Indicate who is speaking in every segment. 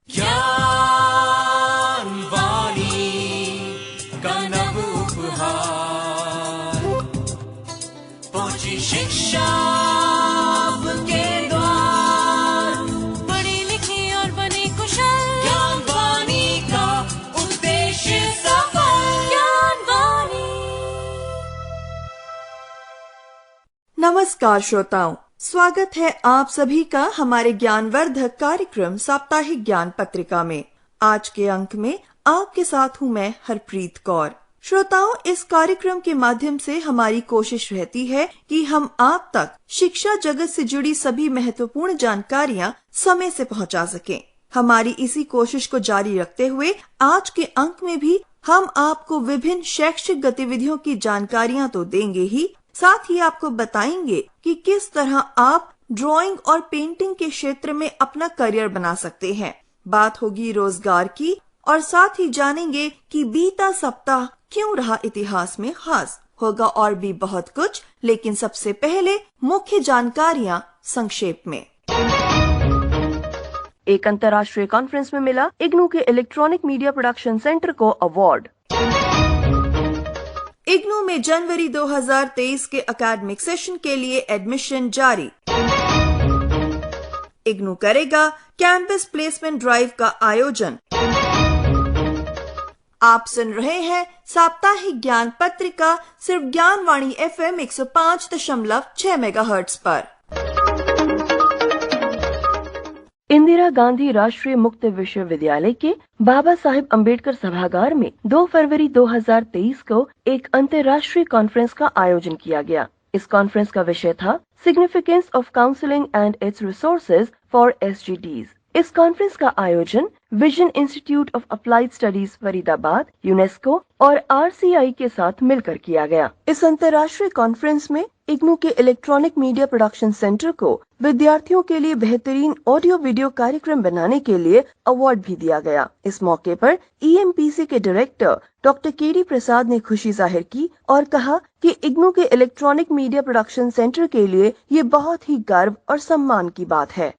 Speaker 1: ज्ञानवाणी का नव उपहार, पहुंची शिक्षा के द्वार,
Speaker 2: पढ़े लिखे और बने कुशल,
Speaker 1: ज्ञानवाणी का उद्देश्य सफल।
Speaker 2: ज्ञानवाणी।
Speaker 3: नमस्कार श्रोताओं, स्वागत है आप सभी का हमारे ज्ञानवर्धक कार्यक्रम साप्ताहिक ज्ञान पत्रिका में। आज के अंक में आपके साथ हूँ मैं हरप्रीत कौर। श्रोताओं, इस कार्यक्रम के माध्यम से हमारी कोशिश रहती है कि हम आप तक शिक्षा जगत से जुड़ी सभी महत्वपूर्ण जानकारियाँ समय से पहुँचा सकें। हमारी इसी कोशिश को जारी रखते हुए आज के अंक में भी हम आपको विभिन्न शैक्षिक गतिविधियों की जानकारियाँ तो देंगे ही, साथ ही आपको बताएंगे कि किस तरह आप ड्राइंग और पेंटिंग के क्षेत्र में अपना करियर बना सकते हैं। बात होगी रोजगार की और साथ ही जानेंगे कि बीता सप्ताह क्यों रहा इतिहास में खास। होगा और भी बहुत कुछ, लेकिन सबसे पहले मुख्य जानकारियाँ संक्षेप में।
Speaker 4: एक अंतर्राष्ट्रीय कॉन्फ्रेंस में मिला इग्नू के इलेक्ट्रॉनिक मीडिया प्रोडक्शन सेंटर को अवार्ड।
Speaker 3: इग्नू में जनवरी 2023 के एकेडमिक सेशन के लिए एडमिशन जारी। इग्नू करेगा कैंपस प्लेसमेंट ड्राइव का आयोजन। आप सुन रहे हैं साप्ताहिक ज्ञान पत्रिका सिर्फ ज्ञानवाणी FM 105.6 मेगाहर्ट्ज पर।
Speaker 4: इंदिरा गांधी राष्ट्रीय मुक्त विश्वविद्यालय के बाबा साहेब अम्बेडकर सभागार में 2 फरवरी 2023 को एक अंतर्राष्ट्रीय कॉन्फ्रेंस का आयोजन किया गया। इस कॉन्फ्रेंस का विषय था significance of counselling and it's resources for SGDs। इस कॉन्फ्रेंस का आयोजन vision institute of applied studies Faridabad, UNESCO और RCI के साथ मिलकर किया गया। इस अंतर्राष्ट्रीय कॉन्फ्रेंस में इग्नू के इलेक्ट्रॉनिक मीडिया प्रोडक्शन सेंटर को विद्यार्थियों के लिए बेहतरीन ऑडियो वीडियो कार्यक्रम बनाने के लिए अवार्ड भी दिया गया। इस मौके पर EMPC के डायरेक्टर डॉक्टर KD प्रसाद ने खुशी जाहिर की और कहा कि इग्नू के इलेक्ट्रॉनिक मीडिया प्रोडक्शन सेंटर के लिए ये बहुत ही गर्व और सम्मान की बात है।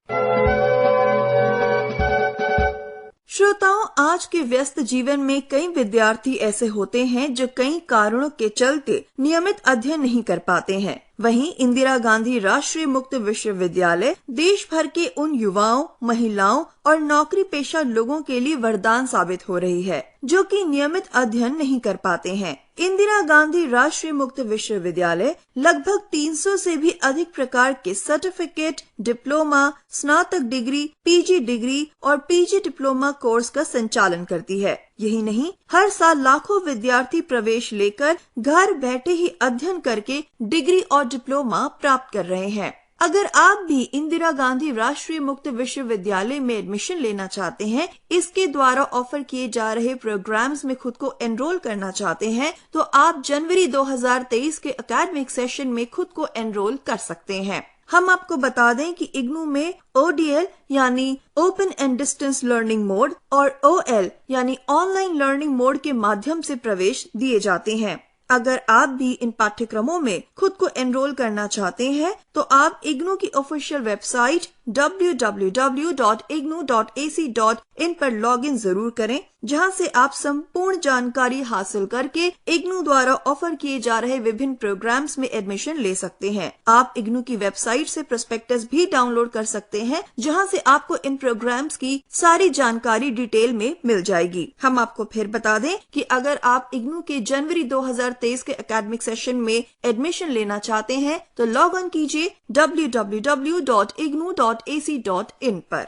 Speaker 3: श्रोताओं, आज के व्यस्त जीवन में कई विद्यार्थी ऐसे होते हैं जो कई कारणों के चलते नियमित अध्ययन नहीं कर पाते हैं। वहीं इंदिरा गांधी राष्ट्रीय मुक्त विश्वविद्यालय देश भर के उन युवाओं, महिलाओं और नौकरी पेशा लोगों के लिए वरदान साबित हो रही है जो कि नियमित अध्ययन नहीं कर पाते हैं। इंदिरा गांधी राष्ट्रीय मुक्त विश्वविद्यालय लगभग 300 से भी अधिक प्रकार के सर्टिफिकेट, डिप्लोमा, स्नातक डिग्री, PG डिग्री और PG डिप्लोमा कोर्स का संचालन करती है। यही नहीं, हर साल लाखों विद्यार्थी प्रवेश लेकर घर बैठे ही अध्ययन करके डिग्री और डिप्लोमा प्राप्त कर रहे हैं। अगर आप भी इंदिरा गांधी राष्ट्रीय मुक्त विश्वविद्यालय में एडमिशन लेना चाहते हैं, इसके द्वारा ऑफर किए जा रहे प्रोग्राम्स में खुद को एनरोल करना चाहते हैं, तो आप जनवरी 2023 के एकेडमिक सेशन में खुद को एनरोल कर सकते हैं। हम आपको बता दें कि इग्नू में ODL यानी open and distance learning mode और OL यानी ऑनलाइन लर्निंग मोड के माध्यम से प्रवेश दिए जाते हैं। अगर आप भी इन पाठ्यक्रमों में खुद को एनरोल करना चाहते हैं, तो आप इग्नू की ऑफिशियल वेबसाइट www.ignu.ac.in पर लॉगिन जरूर करें, जहां से आप संपूर्ण जानकारी हासिल करके इग्नू द्वारा ऑफर किए जा रहे विभिन्न प्रोग्राम्स में एडमिशन ले सकते हैं। आप इग्नू की वेबसाइट से प्रोस्पेक्टस भी डाउनलोड कर सकते हैं, जहां से आपको इन प्रोग्राम्स की सारी जानकारी डिटेल में मिल जाएगी। हम आपको फिर बता दें कि अगर आप इग्नू के जनवरी 2023 के एकेडमिक सेशन में एडमिशन लेना चाहते हैं, तो लॉग ऑन कीजिए www.ignu.ac.in पर।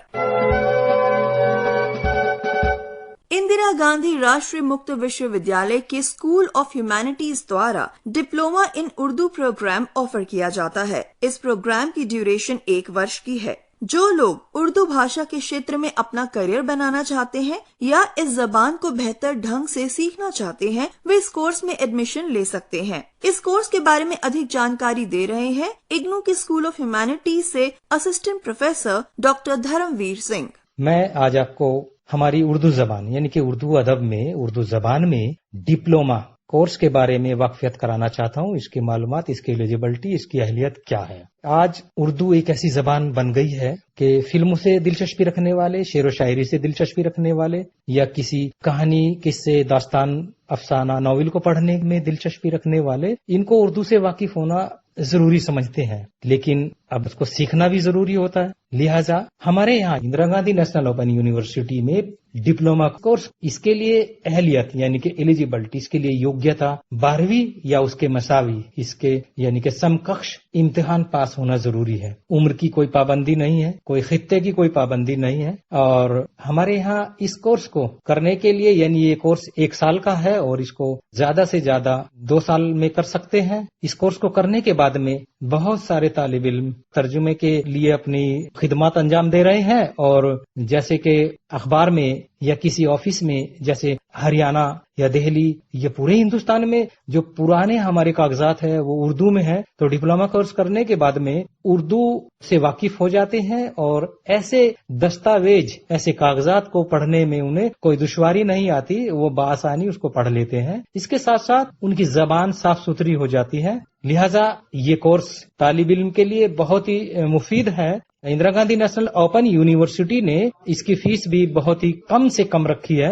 Speaker 3: इंदिरा गांधी राष्ट्रीय मुक्त विश्वविद्यालय के स्कूल ऑफ ह्यूमैनिटीज द्वारा diploma in Urdu program offer किया जाता है। इस प्रोग्राम की ड्यूरेशन 1 वर्ष की है। जो लोग उर्दू भाषा के क्षेत्र में अपना करियर बनाना चाहते हैं या इस जबान को बेहतर ढंग से सीखना चाहते हैं, वे इस कोर्स में एडमिशन ले सकते हैं। इस कोर्स के बारे में अधिक जानकारी दे रहे हैं इग्नू के स्कूल ऑफ ह्यूमैनिटीज से assistant professor doctor Dharamvir Singh.
Speaker 5: मैं आज आपको हमारी उर्दू जबान यानी कि उर्दू अदब में, उर्दू जबान में डिप्लोमा कोर्स के बारे में वाकफियत कराना चाहता हूँ, इसकी मालूमात, इसकी एलिजिबिलिटी, इसकी अहलियत क्या है। आज उर्दू एक ऐसी जबान बन गई है कि फिल्मों से दिलचस्पी रखने वाले, शेर व शायरी से दिलचस्पी रखने वाले या किसी कहानी, किस्से, दास्तान, अफसाना, नॉवेल को पढ़ने में दिलचस्पी रखने वाले इनको उर्दू से वाकिफ होना जरूरी समझते हैं, लेकिन अब उसको सीखना भी जरूरी होता है। लिहाजा हमारे यहाँ Indira Gandhi national open university में डिप्लोमा कोर्स, इसके लिए अहलियत यानी कि एलिजिबिलिटी, इसके लिए योग्यता 12वीं या उसके मसावी, इसके यानी कि समकक्ष इम्तिहान पास होना जरूरी है। उम्र की कोई पाबंदी नहीं है, कोई खित्ते की कोई पाबंदी नहीं है। और हमारे यहाँ इस कोर्स को करने के लिए, यानी ये कोर्स 1 साल का है और इसको ज्यादा से ज्यादा 2 साल में कर सकते हैं। इस कोर्स को करने के बाद में बहुत सारे तालिब इल्म तर्जुमे के लिए अपनी खिदमत अंजाम दे रहे हैं, और जैसे कि अखबार में या किसी ऑफिस में, जैसे हरियाणा या दिल्ली या पूरे हिंदुस्तान में जो पुराने हमारे कागजात है वो उर्दू में है, तो डिप्लोमा कोर्स करने के बाद में उर्दू से वाकिफ हो जाते हैं और ऐसे दस्तावेज, ऐसे कागजात को पढ़ने में उन्हें कोई दुश्वारी नहीं आती, वो बासानी उसको पढ़ लेते हैं। इसके साथ साथ उनकी जबान साफ सुथरी हो जाती है। लिहाजा ये कोर्स तालिब इल्म के लिए बहुत ही मुफीद है। Indira Gandhi national open university ने इसकी फीस भी बहुत ही कम से कम रखी है।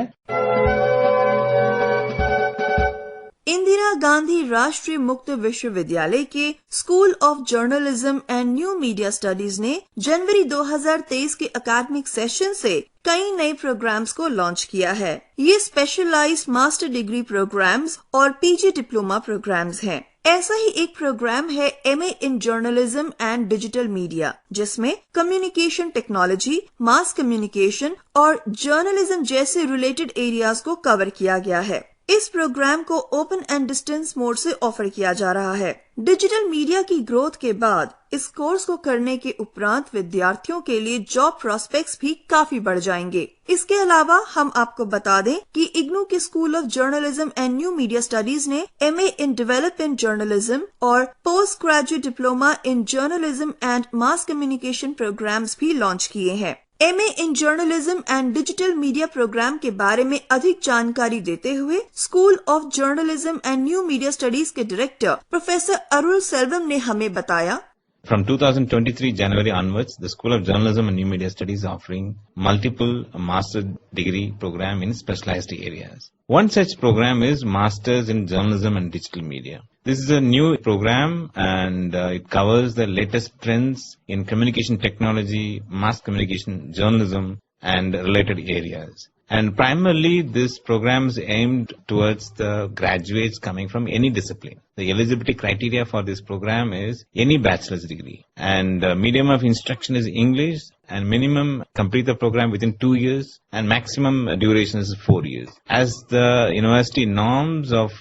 Speaker 3: इंदिरा गांधी राष्ट्रीय मुक्त विश्वविद्यालय के school of journalism and new media studies ने जनवरी 2023 के एकेडमिक सेशन से कई नए प्रोग्राम्स को लॉन्च किया है। ये स्पेशलाइज्ड मास्टर डिग्री प्रोग्राम्स और पीजी डिप्लोमा प्रोग्राम्स हैं। ऐसा ही एक प्रोग्राम है MA in journalism and digital media, जिसमें कम्युनिकेशन टेक्नोलॉजी, मास कम्युनिकेशन और जर्नलिज्म जैसे रिलेटेड एरियाज को कवर किया गया है। इस प्रोग्राम को ओपन एंड डिस्टेंस मोड से ऑफर किया जा रहा है। डिजिटल मीडिया की ग्रोथ के बाद इस कोर्स को करने के उपरांत विद्यार्थियों के लिए जॉब प्रोस्पेक्ट्स भी काफी बढ़ जाएंगे। इसके अलावा हम आपको बता दें कि इग्नू के school of journalism and new media studies ने MA इन डेवलपमेंट जर्नलिज्म और post graduate diploma in journalism and mass communication programmes भी लॉन्च किए हैं। MA in journalism and digital media programme के बारे में अधिक जानकारी देते हुए school of journalism and new media studies के डायरेक्टर प्रोफेसर अरुल सेल्वम ने हमें बताया,
Speaker 6: From 2023 January onwards, the School of Journalism and New Media Studies is offering multiple master degree program in specialized areas. One such program is Masters in Journalism and Digital Media. This is a new program and it covers the latest trends in communication technology, mass communication, journalism and related areas. And primarily this program is aimed towards the graduates coming from any discipline. The eligibility criteria for this program is any bachelor's degree. And medium of instruction is English, and minimum complete the program within 2 years and maximum duration is 4 years. As the university norms of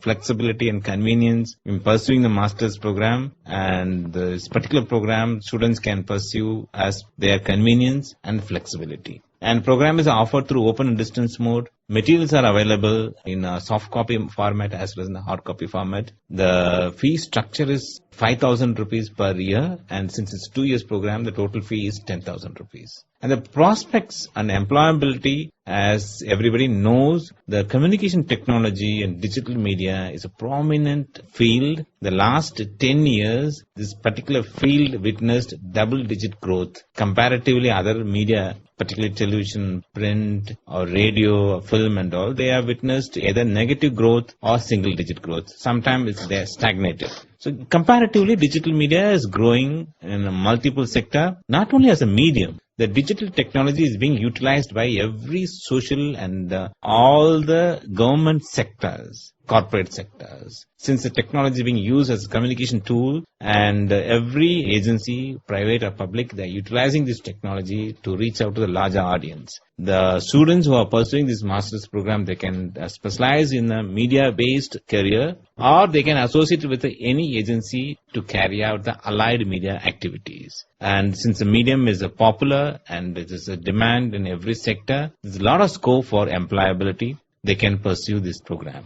Speaker 6: flexibility and convenience in pursuing the master's program, and this particular program students can pursue as their convenience and flexibility. And program is offered through open and distance mode. Materials are available in a soft copy format as well as in a hard copy format. The fee structure is 5,000 rupees per year, and since it's 2 years program, the total fee is 10,000 rupees. And the prospects and employability, as everybody knows, the communication technology and digital media is a prominent field. The last 10 years, this particular field witnessed double-digit growth comparatively other media, particularly television, print, or radio, or film and all. They have witnessed either negative growth or single-digit growth. Sometimes they are stagnated. So comparatively, digital media is growing in a multiple sector, not only as a medium. The digital technology is being utilized by every social and all the government sectors, corporate sectors. Since the technology is being used as a communication tool, and every agency, private or public, they are utilizing this technology to reach out to the larger audience. The students who are pursuing this master's program, they can specialize in a media-based career, or they can associate with any agency to carry out the allied media activities. And since the medium is popular and there is a demand in every sector, there's a lot of scope for employability. They can pursue this program.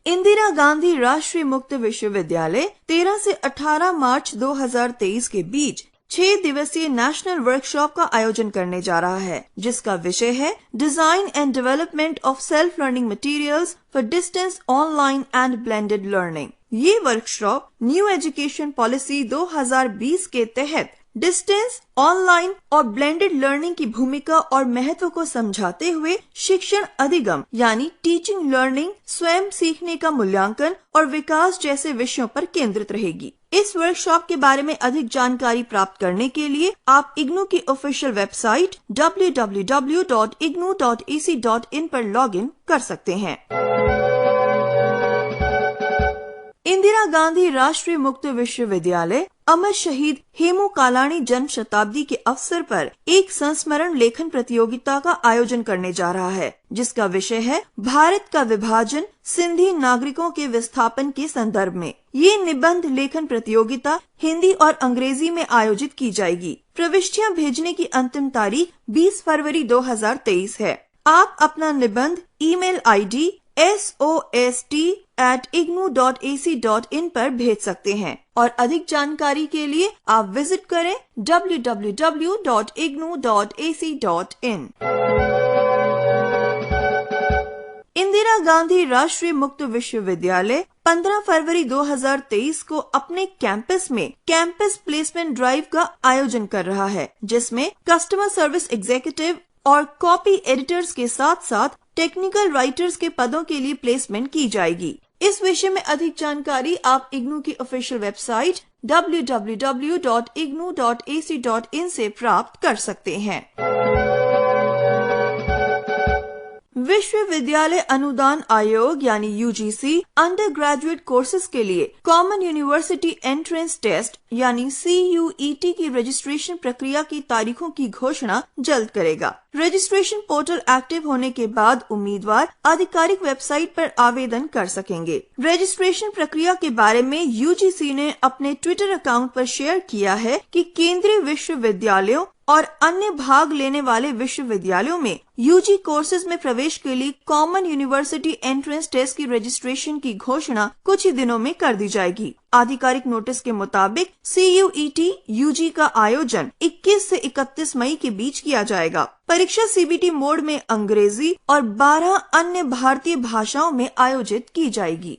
Speaker 3: Indira Gandhi राष्ट्रीय मुक्त विश्वविद्यालय 13 से 18 मार्च 2023 के बीच 6 दिवसीय national workshop का आयोजन करने जा रहा है, जिसका विषय है design and development of self learning materials for distance online and blended learning. ये वर्कशॉप न्यू एजुकेशन पॉलिसी 2020 के तहत डिस्टेंस, ऑनलाइन और ब्लेंडेड लर्निंग की भूमिका और महत्व को समझाते हुए शिक्षण अधिगम यानी टीचिंग लर्निंग, स्वयं सीखने का मूल्यांकन और विकास जैसे विषयों पर केंद्रित रहेगी। इस वर्कशॉप के बारे में अधिक जानकारी प्राप्त करने के लिए आप इग्नू की ऑफिशियल वेबसाइट www.ignu.ac.in पर लॉगिन कर सकते हैं। इंदिरा गांधी राष्ट्रीय मुक्त विश्वविद्यालय अमर शहीद हेमू कालाणी जन्म शताब्दी के अवसर पर एक संस्मरण लेखन प्रतियोगिता का आयोजन करने जा रहा है, जिसका विषय है भारत का विभाजन सिंधी नागरिकों के विस्थापन के संदर्भ में। ये निबंध लेखन प्रतियोगिता हिंदी और अंग्रेजी में आयोजित की जाएगी। प्रविष्टियां भेजने की अंतिम तारीख 20 फरवरी 2023 है। आप अपना निबंध ईमेल आईडी sost@ignu.ac.in पर भेज सकते हैं और अधिक जानकारी के लिए आप विजिट करें www.ignu.ac.in। इंदिरा गांधी राष्ट्रीय मुक्त विश्वविद्यालय 15 फरवरी 2023 को अपने कैंपस में कैंपस प्लेसमेंट ड्राइव का आयोजन कर रहा है, जिसमें कस्टमर सर्विस एग्जीक्यूटिव और कॉपी एडिटर्स के साथ साथ टेक्निकल राइटर्स के पदों के लिए प्लेसमेंट की जाएगी। इस विषय में अधिक जानकारी आप इग्नू की ऑफिशियल वेबसाइट www.ignu.ac.in से प्राप्त कर सकते हैं। विश्वविद्यालय अनुदान आयोग यानी यूजीसी अंडर ग्रेजुएट कोर्सेज के लिए कॉमन यूनिवर्सिटी एंट्रेंस टेस्ट यानी CUET की रजिस्ट्रेशन प्रक्रिया की तारीखों की घोषणा जल्द करेगा। रजिस्ट्रेशन पोर्टल एक्टिव होने के बाद उम्मीदवार आधिकारिक वेबसाइट पर आवेदन कर सकेंगे। रजिस्ट्रेशन प्रक्रिया के बारे में यूजीसी ने अपने ट्विटर अकाउंट पर शेयर किया है कि केंद्रीय विश्वविद्यालयों और अन्य भाग लेने वाले विश्वविद्यालयों में यूजी कोर्सेज में प्रवेश के लिए कॉमन यूनिवर्सिटी एंट्रेंस टेस्ट की रजिस्ट्रेशन की घोषणा कुछ ही दिनों में कर दी जाएगी। आधिकारिक नोटिस के मुताबिक CUET यूजी का आयोजन 21 से 31 मई के बीच किया जाएगा। परीक्षा CBT मोड में अंग्रेजी और 12 अन्य भारतीय भाषाओं में आयोजित की जाएगी।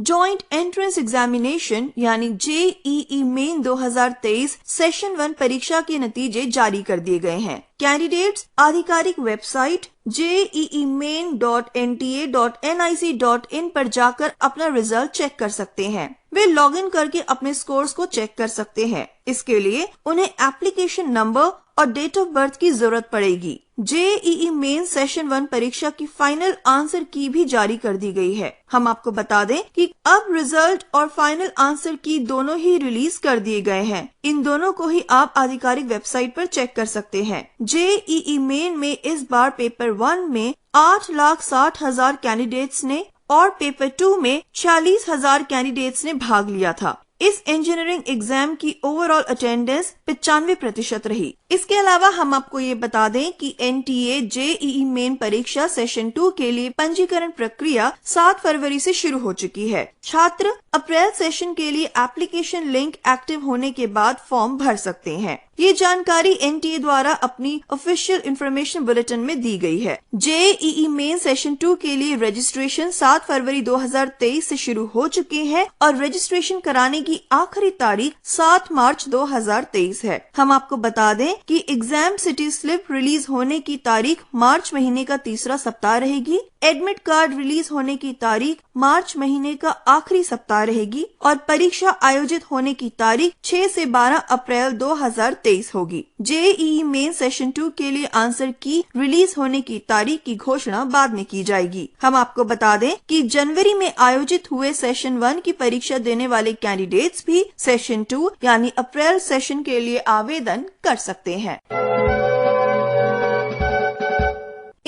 Speaker 3: जॉइंट एंट्रेंस एग्जामिनेशन यानी JEE मेन 2023 सेशन 1 परीक्षा के नतीजे जारी कर दिए गए हैं। कैंडिडेट्स आधिकारिक वेबसाइट jeemain.nta.nic.in पर जाकर अपना रिजल्ट चेक कर सकते हैं। वे लॉगिन करके अपने स्कोर्स को चेक कर सकते हैं। इसके लिए उन्हें एप्लीकेशन नंबर और डेट ऑफ बर्थ की जरूरत पड़ेगी। JEE मेन सेशन 1 परीक्षा की फाइनल आंसर की भी जारी कर दी गई है। हम आपको बता दें कि अब रिजल्ट और फाइनल आंसर की दोनों ही रिलीज कर दिए गए हैं। इन दोनों को ही आप आधिकारिक वेबसाइट पर चेक कर सकते हैं। JEE मेन में इस बार पेपर 1 में 8,60,000 कैंडिडेट्स ने और पेपर 2 में 46,000 कैंडिडेट्स ने भाग लिया था। इस इंजीनियरिंग एग्जाम की ओवरऑल अटेंडेंस 95% रही। इसके अलावा हम आपको ये बता दें कि NTA JEE मेन परीक्षा सेशन 2 के लिए पंजीकरण प्रक्रिया 7 फरवरी से शुरू हो चुकी है। छात्र अप्रैल सेशन के लिए एप्लीकेशन लिंक एक्टिव होने के बाद फॉर्म भर सकते हैं। ये जानकारी NTA द्वारा अपनी ऑफिशियल इंफॉर्मेशन बुलेटिन में दी गई है। JEE मेन सेशन 2 के लिए रजिस्ट्रेशन 7 फरवरी 2023 से शुरू हो चुके हैं और रजिस्ट्रेशन कराने की आखिरी तारीख 7 मार्च 2023 है। हम आपको बता दें कि एग्जाम सिटी स्लिप रिलीज होने की तारीख मार्च महीने का तीसरा सप्ताह रहेगी। एडमिट कार्ड रिलीज होने की तारीख मार्च महीने का आखिरी सप्ताह रहेगी और परीक्षा आयोजित होने की तारीख 6 से 12 अप्रैल 2023 होगी। JEE मेन सेशन 2 के लिए आंसर की रिलीज होने की तारीख की घोषणा बाद में की जाएगी। हम आपको बता दें कि जनवरी में आयोजित हुए सेशन 1 की परीक्षा देने वाले कैंडिडेट्स भी सेशन 2 यानी अप्रैल सेशन के लिए आवेदन कर सकते हैं।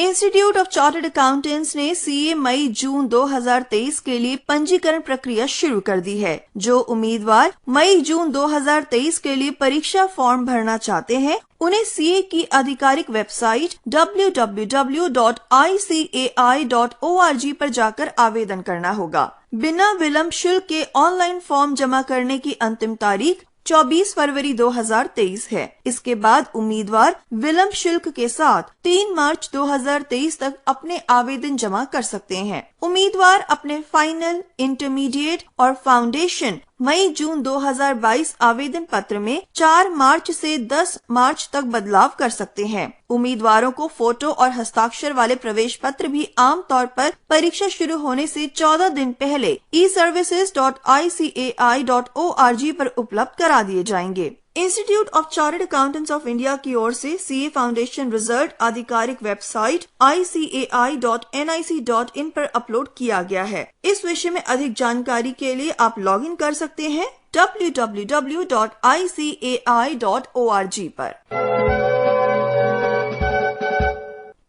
Speaker 3: इंस्टीट्यूट ऑफ चार्टर्ड अकाउंटेंट्स ने सीए मई जून 2023 के लिए पंजीकरण प्रक्रिया शुरू कर दी है। जो उम्मीदवार मई जून 2023 के लिए परीक्षा फॉर्म भरना चाहते हैं, उन्हें सीए की आधिकारिक वेबसाइट www.icai.org पर जाकर आवेदन करना होगा। बिना विलंब शुल्क के ऑनलाइन फॉर्म जमा करने की अंतिम तारीख 24 फरवरी 2023 है। इसके बाद उम्मीदवार विलंब शुल्क के साथ 3 मार्च 2023 तक अपने आवेदन जमा कर सकते हैं। उम्मीदवार अपने फाइनल, इंटरमीडिएट और फाउंडेशन मई जून 2022 आवेदन पत्र में 4 मार्च से 10 मार्च तक बदलाव कर सकते हैं। उम्मीदवारों को फोटो और हस्ताक्षर वाले प्रवेश पत्र भी आमतौर पर परीक्षा शुरू होने से 14 दिन पहले eservices.icai.org पर उपलब्ध करा दिए जाएंगे। Institute of chartered accountants of India की ओर से सीए फाउंडेशन रिजल्ट आधिकारिक वेबसाइट icai.nic.in पर अपलोड किया गया है। इस विषय में अधिक जानकारी के लिए आप लॉगिन कर सकते हैं www.icai.org पर।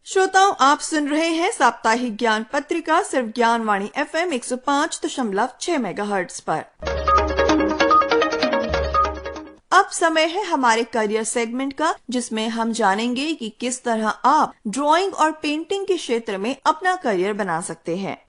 Speaker 3: श्रोताओं, आप सुन रहे हैं साप्ताहिक ज्ञान पत्रिका सिर्फ ज्ञानवाणी FM 105.6 मेगाहर्ट्ज पर। अब समय है हमारे करियर सेगमेंट का, जिसमें हम जानेंगे कि किस तरह आप ड्राइंग और पेंटिंग के क्षेत्र में अपना करियर बना सकते हैं।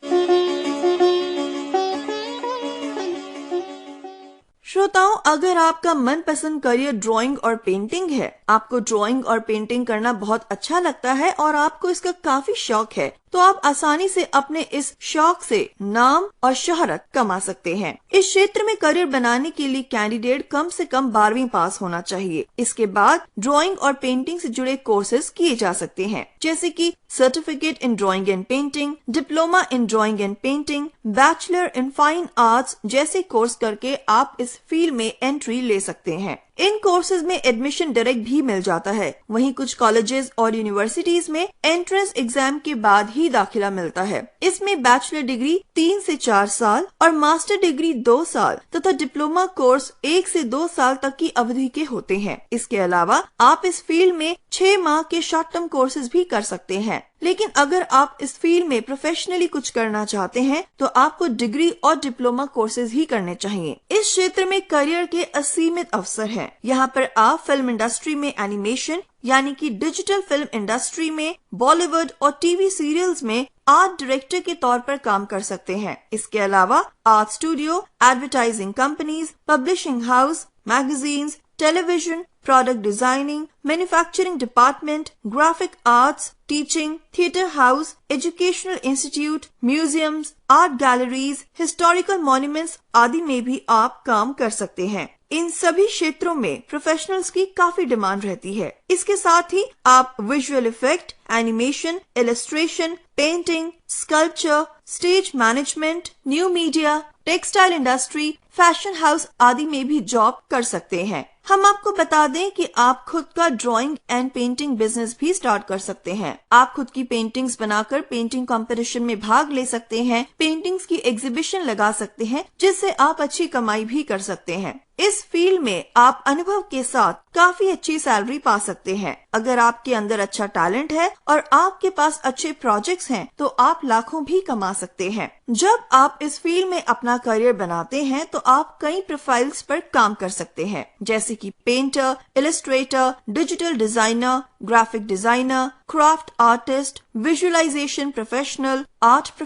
Speaker 3: श्रोताओं, अगर आपका मनपसंद करियर ड्राइंग और पेंटिंग है, आपको ड्राइंग और पेंटिंग करना बहुत अच्छा लगता है और आपको इसका काफी शौक है, तो आप आसानी से अपने इस शौक से नाम और शोहरत कमा सकते हैं। इस क्षेत्र में करियर बनाने के लिए कैंडिडेट कम से कम 12वीं पास होना चाहिए। इसके बाद ड्राइंग और पेंटिंग से जुड़े कोर्सेज किए जा सकते हैं, जैसे कि certificate in drawing and painting, diploma in drawing and painting, bachelor in fine arts जैसे कोर्स करके आप इस फील्ड में एंट्री ले सकते हैं। इन कोर्सेज में एडमिशन डायरेक्ट भी मिल जाता है। वहीं कुछ कॉलेजेस और यूनिवर्सिटीज में एंट्रेंस एग्जाम के बाद ही दाखिला मिलता है। इसमें बैचलर डिग्री 3 से 4 साल और मास्टर डिग्री 2 साल तथा डिप्लोमा कोर्स 1 से 2 साल तक की अवधि के होते हैं। इसके अलावा आप इस फील्ड में 6 माह के शॉर्ट टर्म कोर्सेज भी कर सकते हैं। लेकिन अगर आप इस फील्ड में प्रोफेशनली कुछ करना चाहते हैं, तो आपको डिग्री और डिप्लोमा कोर्सेज ही करने चाहिए। इस क्षेत्र में करियर के असीमित अवसर हैं। यहाँ पर आप फिल्म इंडस्ट्री में एनिमेशन यानी कि डिजिटल फिल्म इंडस्ट्री में, बॉलीवुड और टीवी सीरियल्स में आर्ट डायरेक्टर के तौर पर काम कर सकते हैं। इसके अलावा art studio, advertising companies, publishing house, magazines, television, product designing, manufacturing department, graphic arts, teaching, theatre house, educational institute, museums, art galleries, historical monuments आदि में भी आप काम कर सकते हैं। इन सभी क्षेत्रों में प्रोफेशनल्स की काफी डिमांड रहती है। इसके साथ ही आप visual effect, animation, illustration, painting, sculpture, stage management, new media, textile industry, fashion house आदि में भी जॉब कर सकते हैं। हम आपको बता दें कि आप खुद का ड्राइंग एंड पेंटिंग बिजनेस भी स्टार्ट कर सकते हैं। आप खुद की पेंटिंग्स बनाकर पेंटिंग कंपटीशन में भाग ले सकते हैं, पेंटिंग्स की एग्जीबिशन लगा सकते हैं, जिससे आप अच्छी कमाई भी कर सकते हैं। इस फील्ड में आप अनुभव के साथ काफी अच्छी सैलरी पा सकते हैं। अगर आपके अंदर अच्छा टैलेंट है और आपके पास अच्छे प्रोजेक्ट्स हैं, तो आप लाखों भी कमा सकते हैं। जब आप इस फील्ड में अपना करियर बनाते हैं, तो आप कई प्रोफाइल्स पर काम कर सकते हैं, जैसे कि painter, illustrator, digital designer, graphic designer, craft artist, visualisation professional, art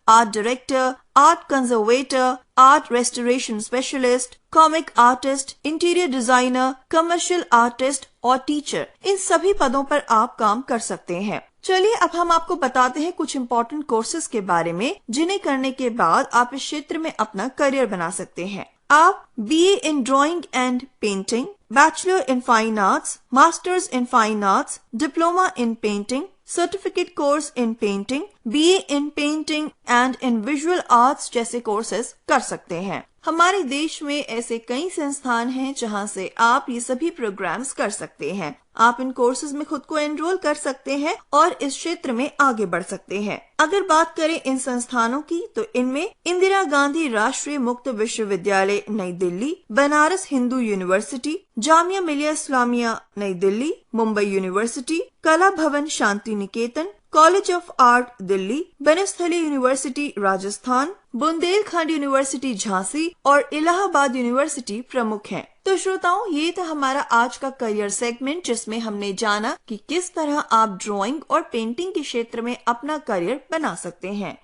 Speaker 3: director, art conservator, art restoration specialist, comic artist, interior designer, commercial artist और टीचर। इन सभी पदों पर आप काम कर सकते हैं। चलिए अब हम आपको बताते हैं कुछ इम्पोर्टेंट कोर्सेज के बारे में, जिन्हें करने के बाद आप इस क्षेत्र में अपना करियर बना सकते हैं। आप BA in drawing and painting, bachelor in fine arts, masters in fine arts, diploma in painting, certificate course in painting, BA in painting and in visual arts जैसे कोर्सेज कर सकते हैं। हमारे देश में ऐसे कई संस्थान हैं जहां से आप ये सभी प्रोग्राम्स कर सकते हैं। आप इन कोर्सेज में खुद को एनरोल कर सकते हैं और इस क्षेत्र में आगे बढ़ सकते हैं। अगर बात करें इन संस्थानों की, तो इनमें इंदिरा गांधी राष्ट्रीय मुक्त विश्वविद्यालय नई दिल्ली, बनारस हिंदू यूनिवर्सिटी, जामिया मिलिया इस्लामिया नई Delhi, Mumbai university, Kala Bhavana Shanti Niketan, college of art Delhi, Banasthali university Rajasthan, Bundelkhand university Jhansi और इलाहाबाद यूनिवर्सिटी प्रमुख हैं। तो श्रोताओं, ये था हमारा आज का करियर सेगमेंट, जिसमें हमने जाना कि किस तरह आप ड्राइंग और पेंटिंग के क्षेत्र में अपना करियर बना सकते हैं।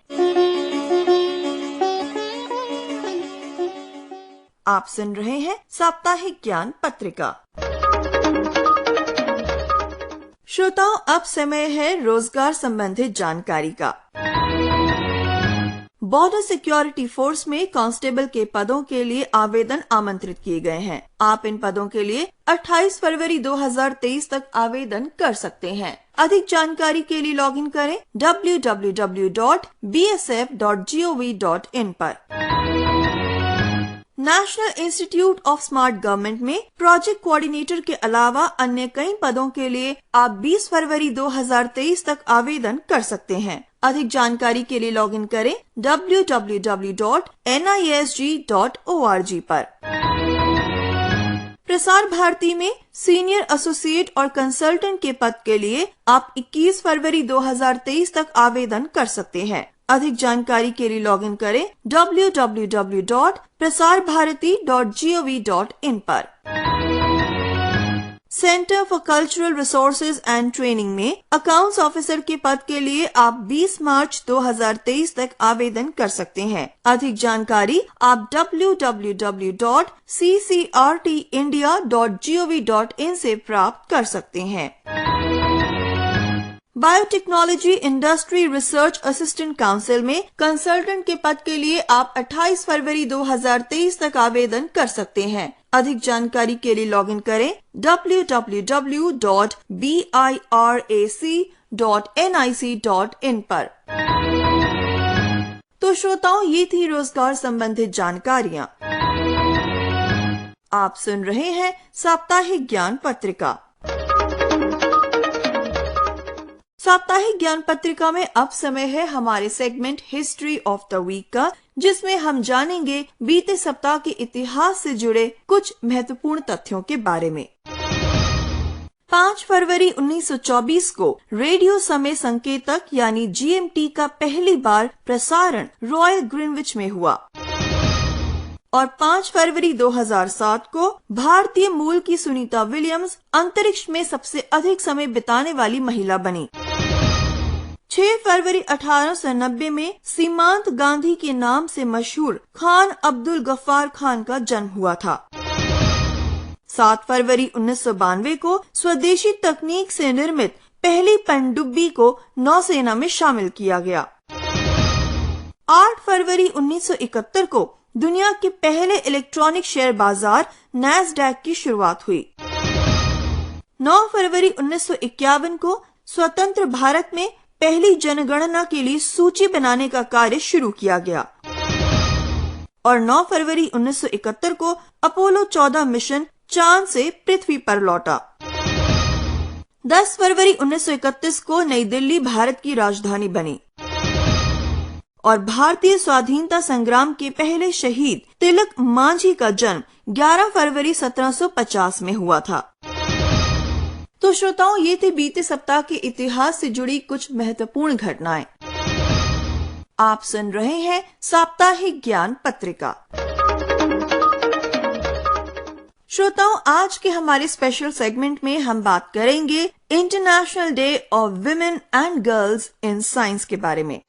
Speaker 3: आप सुन रहे हैं साप्ताहिक ज्ञान पत्रिका। श्रोताओं, अब समय है रोजगार संबंधित जानकारी का। बॉर्डर सिक्योरिटी फोर्स में कांस्टेबल के पदों के लिए आवेदन आमंत्रित किए गए हैं। आप इन पदों के लिए 28 फरवरी 2023 तक आवेदन कर सकते हैं। अधिक जानकारी के लिए लॉगिन करें www.bsf.gov.in पर। National institute of smart government में प्रोजेक्ट कोऑर्डिनेटर के अलावा अन्य कई पदों के लिए आप 20 फरवरी 2023 तक आवेदन कर सकते हैं। अधिक जानकारी के लिए लॉगिन करें www.nisg.org पर। प्रसार भारती में सीनियर एसोसिएट और कंसल्टेंट के पद के लिए आप 21 फरवरी 2023 तक आवेदन कर सकते हैं। अधिक जानकारी के लिए लॉगिन करें www.prasarbharati.gov.in पर। Centre for cultural resources and training में अकाउंट्स ऑफिसर के पद के लिए आप 20 मार्च 2023 तक आवेदन कर सकते हैं। अधिक जानकारी आप www.ccrtindia.gov.in से प्राप्त कर सकते हैं। Biotechnology industry research assistant council में कंसल्टेंट के पद के लिए आप 28 फरवरी 2023 तक आवेदन कर सकते हैं। अधिक जानकारी के लिए लॉगिन करें www.birac.nic.in पर। तो श्रोताओं, ये थी रोजगार संबंधित जानकारियाँ। आप सुन रहे हैं साप्ताहिक ज्ञान पत्रिका। साप्ताहिक ज्ञान पत्रिका में अब समय है हमारे segment history of the week का, जिसमें हम जानेंगे बीते सप्ताह के इतिहास से जुड़े कुछ महत्वपूर्ण तथ्यों के बारे में। 5 फरवरी 1924 को रेडियो समय संकेतक यानी GMT का पहली बार प्रसारण रॉयल ग्रीनविच में हुआ और 5 फरवरी 2007 को भारतीय मूल की सुनीता विलियम्स अंतरिक्ष में सबसे अधिक समय बिताने वाली महिला बनी। 6 फरवरी 1890 में सीमांत गांधी के नाम से मशहूर खान अब्दुल गफ्फार खान का जन्म हुआ था। 7 फरवरी 1992 को स्वदेशी तकनीक से निर्मित पहली पनडुब्बी को नौसेना में शामिल किया गया। 8 फरवरी 1971 को दुनिया के पहले इलेक्ट्रॉनिक शेयर बाजार नैस्डैक की शुरुआत हुई। 9 फरवरी 1951 को स्वतंत्र भारत में पहली जनगणना के लिए सूची बनाने का कार्य शुरू किया गया और 9 फरवरी 1971 को अपोलो 14 मिशन चांद से पृथ्वी पर लौटा। 10 फरवरी 1931 को नई दिल्ली भारत की राजधानी बनी और भारतीय स्वाधीनता संग्राम के पहले शहीद तिलक मांझी का जन्म 11 फरवरी 1750 में हुआ था। तो श्रोताओं, ये थे बीते सप्ताह के इतिहास से जुड़ी कुछ महत्वपूर्ण घटनाएं। आप सुन रहे हैं साप्ताहिक ज्ञान पत्रिका। श्रोताओं, आज के हमारे स्पेशल सेगमेंट में हम बात करेंगे international day of women and girls in science के बारे में।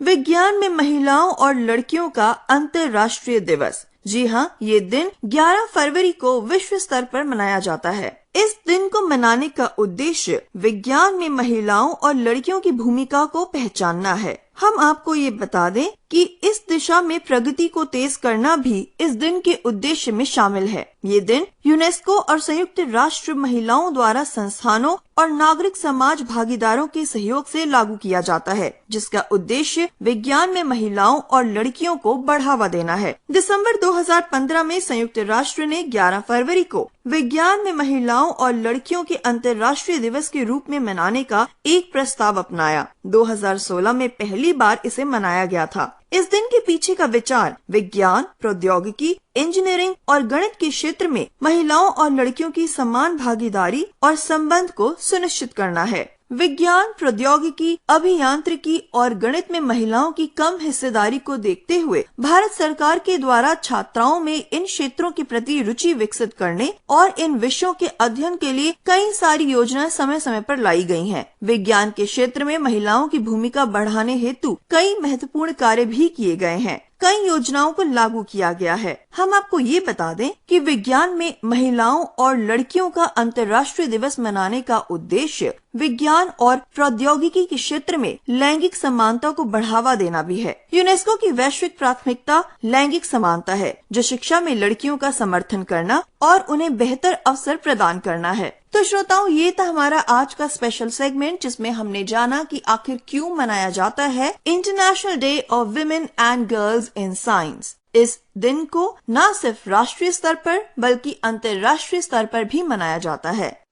Speaker 3: विज्ञान में महिलाओं और लड़कियों का अंतर्राष्ट्रीय दिवस। जी हाँ, ये दिन 11 फरवरी को विश्व स्तर पर मनाया जाता है। इस दिन को मनाने का उद्देश्य विज्ञान में महिलाओं और लड़कियों की भूमिका को पहचानना है। हम आपको ये बता दें कि इस दिशा में प्रगति को तेज करना भी इस दिन के उद्देश्य में शामिल है। ये दिन यूनेस्को और संयुक्त राष्ट्र महिलाओं द्वारा संस्थानों और नागरिक समाज भागीदारों के सहयोग से लागू किया जाता है, जिसका उद्देश्य विज्ञान में महिलाओं और लड़कियों को बढ़ावा देना है। दिसंबर 2015 में संयुक्त राष्ट्र ने 11 फरवरी को विज्ञान में महिलाओं और लड़कियों के अंतर्राष्ट्रीय दिवस के रूप में मनाने का एक प्रस्ताव अपनाया। 2016 में पहली बार इसे मनाया गया था। इस दिन के पीछे का विचार विज्ञान, प्रौद्योगिकी, इंजीनियरिंग और गणित के क्षेत्र में महिलाओं और लड़कियों की समान भागीदारी और संबंध को सुनिश्चित करना है। विज्ञान, प्रौद्योगिकी, अभियांत्रिकी और गणित में महिलाओं की कम हिस्सेदारी को देखते हुए भारत सरकार के द्वारा छात्राओं में इन क्षेत्रों के प्रति रुचि विकसित करने और इन विषयों के अध्ययन के लिए कई सारी योजनाएं समय समय पर लाई गई हैं। विज्ञान के क्षेत्र में महिलाओं की भूमिका बढ़ाने हेतु कई महत्वपूर्ण कार्य भी किए गए हैं। कई योजनाओं को लागू किया गया है। हम आपको ये बता दें कि विज्ञान में महिलाओं और लड़कियों का अंतर्राष्ट्रीय दिवस मनाने का उद्देश्य विज्ञान और प्रौद्योगिकी के क्षेत्र में लैंगिक समानता को बढ़ावा देना भी है। यूनेस्को की वैश्विक प्राथमिकता लैंगिक समानता है, जो शिक्षा में लड़कियों का समर्थन करना और उन्हें बेहतर अवसर प्रदान करना है। तो श्रोताओं, ये था हमारा आज का स्पेशल सेगमेंट, जिसमें हमने जाना कि आखिर क्यों मनाया जाता है international day of women and girls in science. इस दिन को न सिर्फ राष्ट्रीय स्तर पर बल्कि अंतर्राष्ट्रीय स्तर पर भी मनाया जाता है।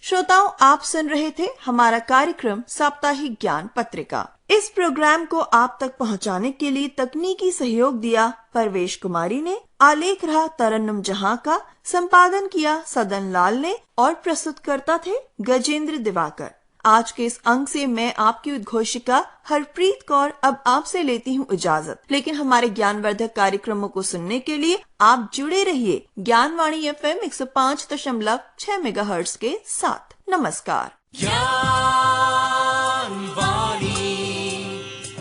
Speaker 3: श्रोताओं, आप सुन रहे थे हमारा कार्यक्रम साप्ताहिक ज्ञान पत्रिका। इस प्रोग्राम को आप तक पहुंचाने के लिए तकनीकी सहयोग दिया परवेश कुमारी ने, आलेख रहा तरन्नुम जहां का, संपादन किया सदन लाल ने और प्रस्तुतकर्ता थे गजेंद्र दिवाकर। आज के इस अंक से मैं आपकी उद्घोषिका हरप्रीत कौर अब आपसे लेती हूँ इजाजत, लेकिन हमारे ज्ञानवर्धक कार्यक्रमों को सुनने के लिए आप जुड़े रहिए ज्ञानवाणी FM 105.6 मेगाहर्ट्ज के साथ। नमस्कार।
Speaker 1: ज्ञानवाणी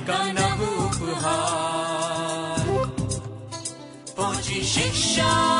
Speaker 1: का नव उपहार, पहुंची शिक्षा